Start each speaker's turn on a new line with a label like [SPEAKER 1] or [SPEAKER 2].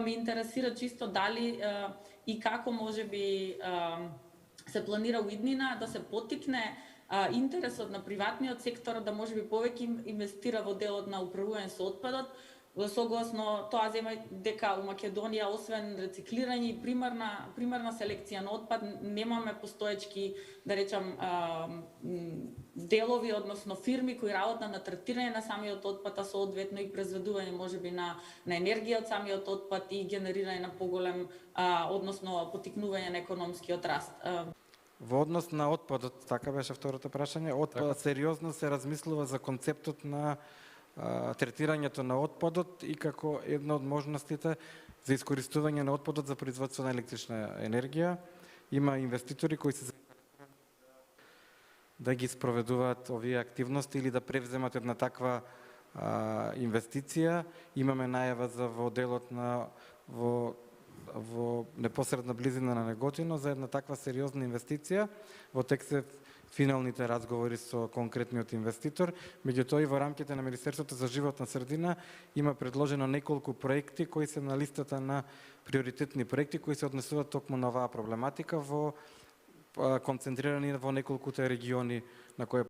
[SPEAKER 1] Ме интересира чисто дали и како можеби се планира у иднина да се поттикне интересот на приватниот сектор да можеби повеќе инвестира во делот на управување со отпадот, согласно тоа зема дека у Македонија освен рециклирање и примарна селекција на отпад немаме постоечки, да речам, делови, односно фирми кои работат на третирање на самиот отпад, а соодветно и произведување можеби на енергија од самиот отпад и генерирање на поголем, односно поттикнување на економскиот раст.
[SPEAKER 2] Во однос на отпадот, така беше второто прашање, отпадот сериозно се размислува за концептот на третирањето на отпадот и како една од можностите за искористување на отпадот за производство на електрична енергија. Има инвеститори кои се да ги спроведуваат овие активности или да превземат една таква инвестиција. Имаме најава за во делот на во непосредна близина на Неготино за една таква сериозна инвестиција. Во тек се финалните разговори со конкретниот инвеститор. Меѓутоа и во рамките на Министерството за животна средина има предложено неколку проекти кои се на листата на приоритетни проекти кои се однесуваат токму на оваа проблематика, концентрирани во неколкуте региони на кои